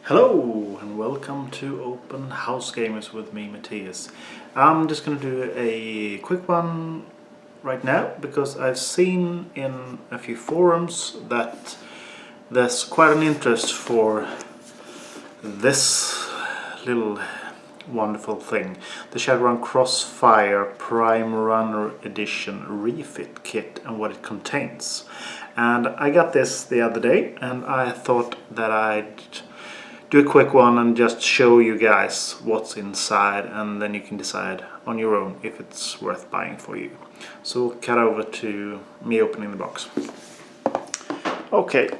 Hello and welcome to Open House Gamers with me, Mathias. I'm just going to do a quick one right now because I've seen in a few forums that there's quite an interest for this little wonderful thing, the Shadowrun Crossfire Prime Runner Edition Refit Kit and what it contains. And I got this the other day and I thought that I'd do a quick one and just show you guys what's inside, and then you can decide on your own if it's worth buying for you. So we'll cut over to me opening the box. Okay,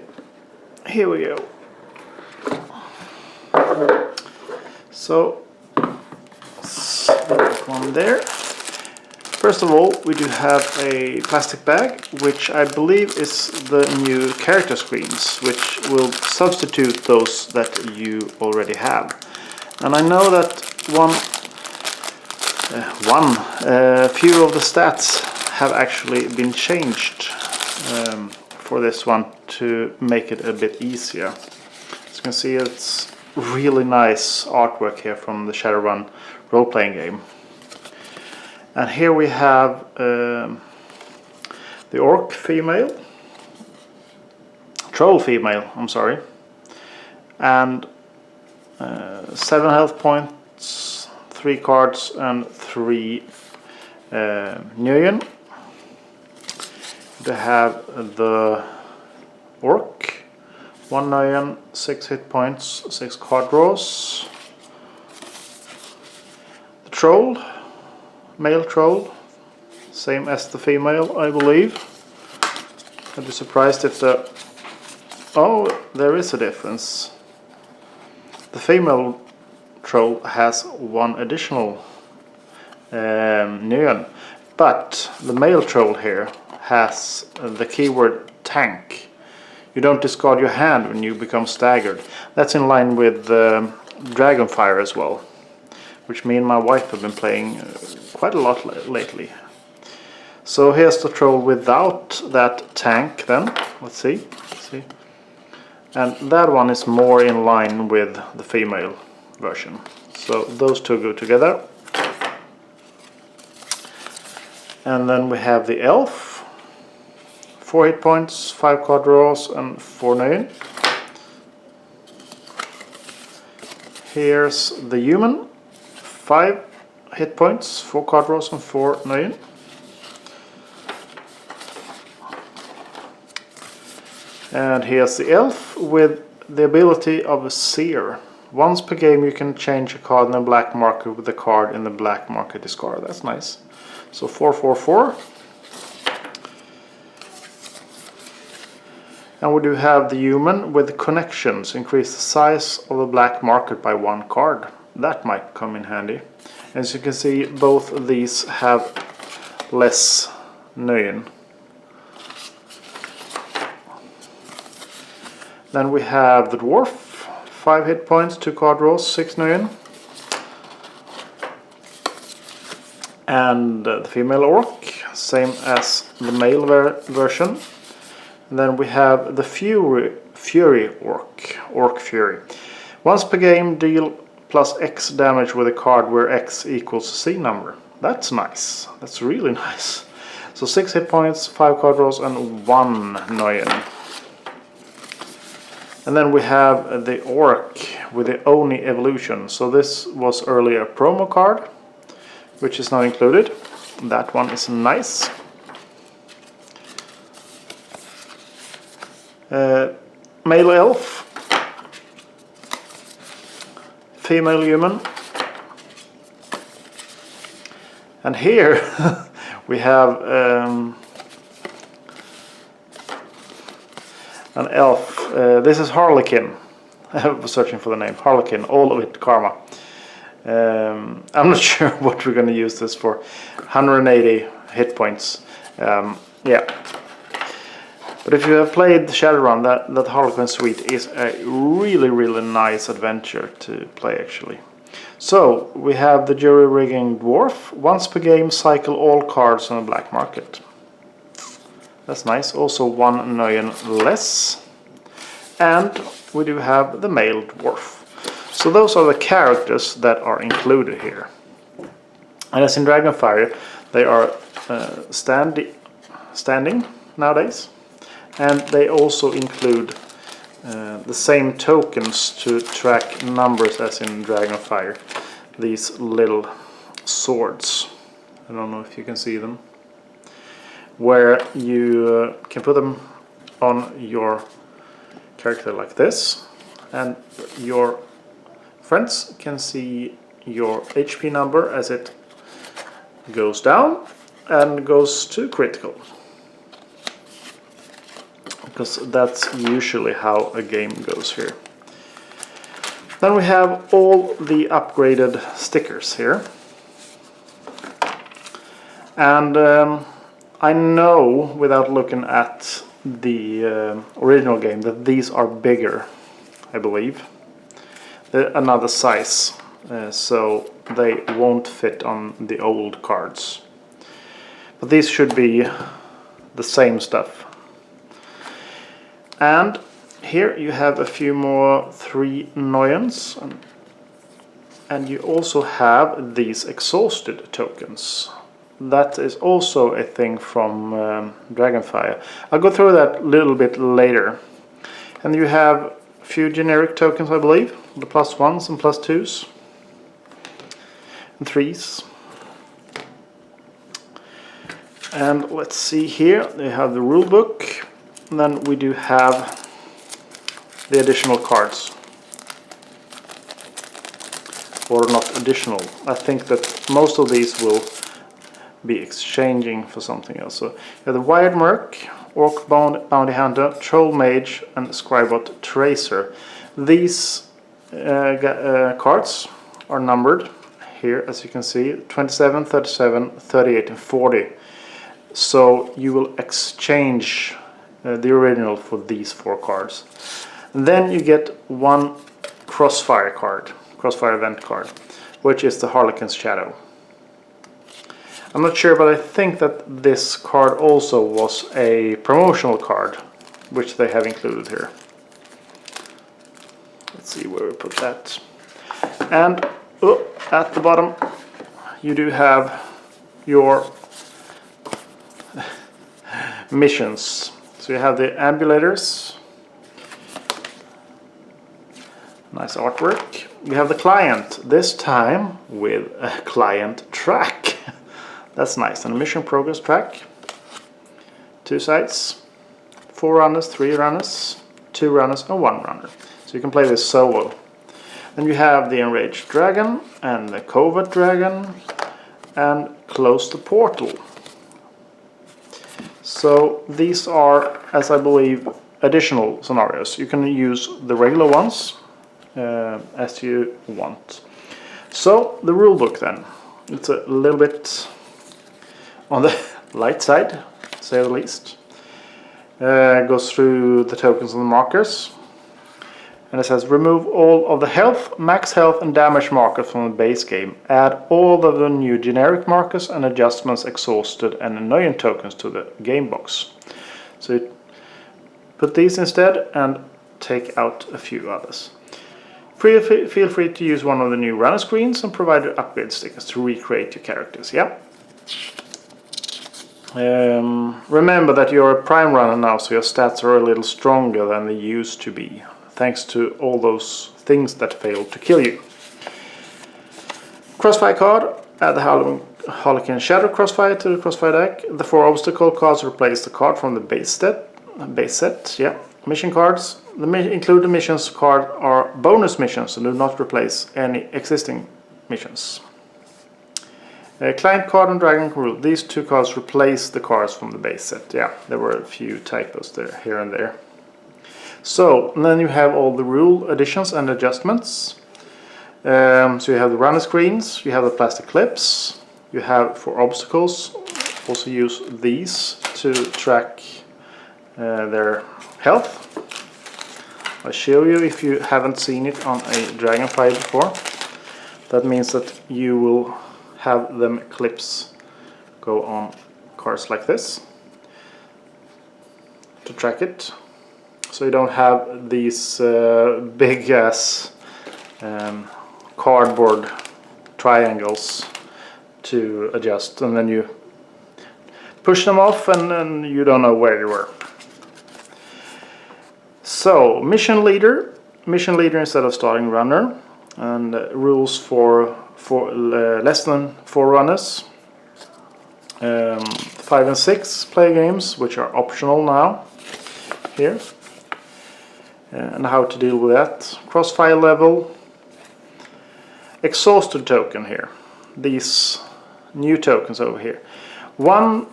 here we go. So, one there. First of all, we do have a plastic bag, which I believe is the new character screens, which will substitute those that you already have. And I know that few of the stats have actually been changed for this one to make it a bit easier. As you can see, it's really nice artwork here from the Shadowrun role-playing game. And here we have the orc female, troll female, I'm sorry, and 7 health points, 3 cards and 3 Nguyen. They have the orc, 1 Nguyen, 6 hit points, 6 card draws. The troll, male troll, same as the female, I believe. I'd be surprised if the... Oh, there is a difference. The female troll has 1 additional Nguyen, but the male troll here has the keyword tank. You don't discard your hand when you become staggered. That's in line with Dragonfire as well, which me and my wife have been playing quite a lot lately. So here's the troll without that tank then. Let's see. And that one is more in line with the female version. So those two go together. And then we have the elf. 4 hit points, 5 card draws and 4 Nguyen. Here's the human. 5 hit points, 4 card draws and 4 Nguyen. And here's the elf with the ability of a seer. Once per game you can change a card in the black market with the card in the black market discard. That's nice. So 4. And we do have the human with the connections. Increase the size of the black market by 1 card. That might come in handy. As you can see, both of these have less Nguyen. Then we have the Dwarf, 5 hit points, 2 card draws, 6 Nguyen. And the female orc, same as the male version. And then we have the Fury orc Fury. Once per game, deal plus X damage with a card where X equals C number. That's nice. That's really nice. So 6 hit points, 5 card draws and 1 Nguyen. And then we have the orc with the Oni evolution. So this was earlier a promo card, which is not included. That one is nice. Male elf, female human, and here we have an elf. This is Harlequin. I was searching for the name. Harlequin, all of it karma. I'm not sure what we're going to use this for. 180 hit points. Yeah. But if you have played Shadowrun, that Harlequin suite is a really nice adventure to play actually. So we have the jury rigging dwarf. Once per game, cycle all cards on the black market. That's nice. Also 1 Nguyen less. and we do have the male dwarf. So those are the characters that are included here. And as in Dragonfire, they are standing nowadays, and they also include the same tokens to track numbers as in Dragonfire. These little swords. I don't know if you can see them. Where you can put them on your character like this, and your friends can see your HP number as it goes down and goes to critical. Because that's usually how a game goes here. Then we have all the upgraded stickers here. And I know without looking at the original game that these are bigger, I believe. They're another size, so they won't fit on the old cards. But these should be the same stuff. And here you have a few more 3 Noyans, and you also have these exhausted tokens. That is also a thing from Dragonfire. I'll go through that a little bit later. And you have a few generic tokens, I believe, the +1s and +2s and 3s. And let's see here, they have the rule book. And then we do have the additional cards. Or not additional. I think that most of these will be exchanging for something else. So you have the Wired Merc, Orc Bounty Hunter, Troll Mage, and Scribot Tracer. These cards are numbered here, as you can see, 27, 37, 38, and 40. So you will exchange the original for these 4 cards. And then you get 1 Crossfire card, Crossfire event card, which is the Harlequin's Shadow. I'm not sure, but I think that this card also was a promotional card, which they have included here. Let's see where we put that. And at the bottom, you do have your missions. So you have the ambulators. Nice artwork. You have the client, this time with a client track. That's nice. And a mission progress track. 2 sides. 4 runners, 3 runners, 2 runners, and 1 runner. So you can play this solo. Then you have the Enraged Dragon and the Covert Dragon and Close the Portal. So these are, as I believe, additional scenarios. You can use the regular ones as you want. So the rulebook then. It's a little bit on the light side, to say the least. Goes through the tokens and the markers. And it says remove all of the health, max health and damage markers from the base game. Add all of the new generic markers and adjustments, exhausted and annoying tokens to the game box. So you put these instead and take out a few others. Feel free to use one of the new runner screens and provide your upgrade stickers to recreate your characters. Yeah. Remember that you're a prime runner now, so your stats are a little stronger than they used to be, thanks to all those things that failed to kill you. Crossfire card, add the Harlequin Shadow Crossfire to the Crossfire deck. The 4 obstacle cards replace the card from the base set. Yeah. Mission cards, include the missions card are bonus missions and do not replace any existing missions. Client card and Dragon Rule. These 2 cards replace the cards from the base set. Yeah, there were a few typos there, here and there. So, and then you have all the rule additions and adjustments. So you have the runner screens, you have the plastic clips, you have for obstacles. Also use these to track their health. I'll show you if you haven't seen it on a Dragonfire before. That means that you will have them clips go on cards like this to track it. so you don't have these big ass cardboard triangles to adjust, and then you push them off and you don't know where you were. So mission leader instead of starting runner, and rules for less than 4 runners. 5 and 6 play games, which are optional now here, and how to deal with that. Crossfire level, exhausted token here, these new tokens over here. One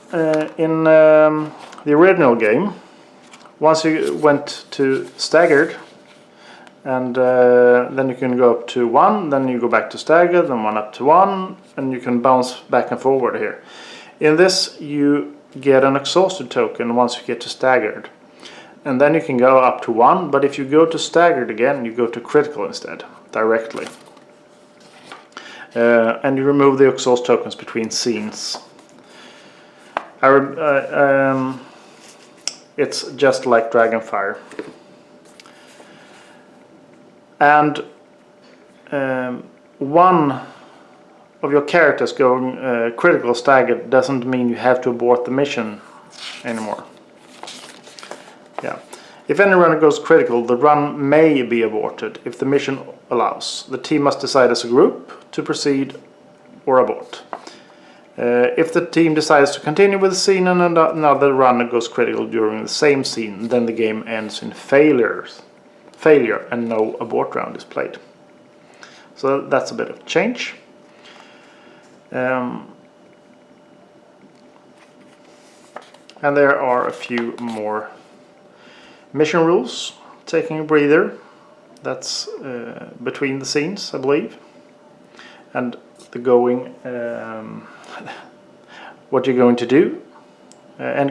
in the original game, once you went to staggered, and then you can go up to 1, then you go back to staggered, then 1 up to 1, and you can bounce back and forward here. In this you get an exhausted token once you get to staggered, and then you can go up to 1, but if you go to staggered again, you go to critical instead, directly. And you remove the exhaust tokens between scenes. It's just like Dragonfire. And one of your characters going critical staggered doesn't mean you have to abort the mission anymore. Yeah. If any runner goes critical, the run may be aborted if the mission allows. The team must decide as a group to proceed or abort. If the team decides to continue with the scene and another runner goes critical during the same scene, then the game ends in failure and no abort round is played. So that's a bit of change. And there are a few more mission rules. Taking a breather, that's between the scenes, I believe. And the going, what you're going to do, and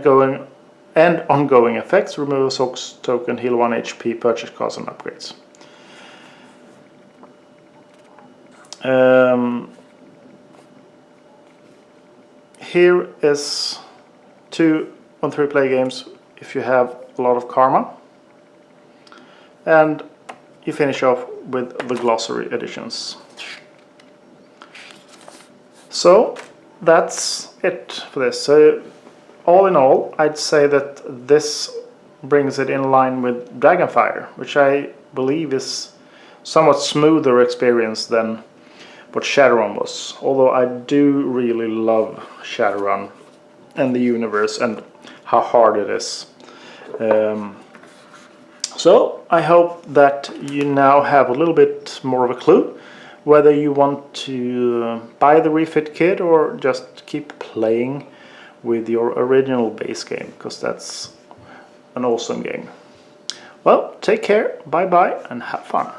ongoing effects, remove a socks token, heal 1 HP, purchase cards and upgrades. Here is 2 on 3 play games if you have a lot of karma, and you finish off with the glossary editions. So that's it for this. So all in all, I'd say that this brings it in line with Dragonfire, which I believe is somewhat smoother experience than what Shadowrun was. Although I do really love Shadowrun and the universe and how hard it is. So I hope that you now have a little bit more of a clue whether you want to buy the Refit Kit or just keep playing with your original base game, because that's an awesome game. Well, take care, bye bye, and have fun.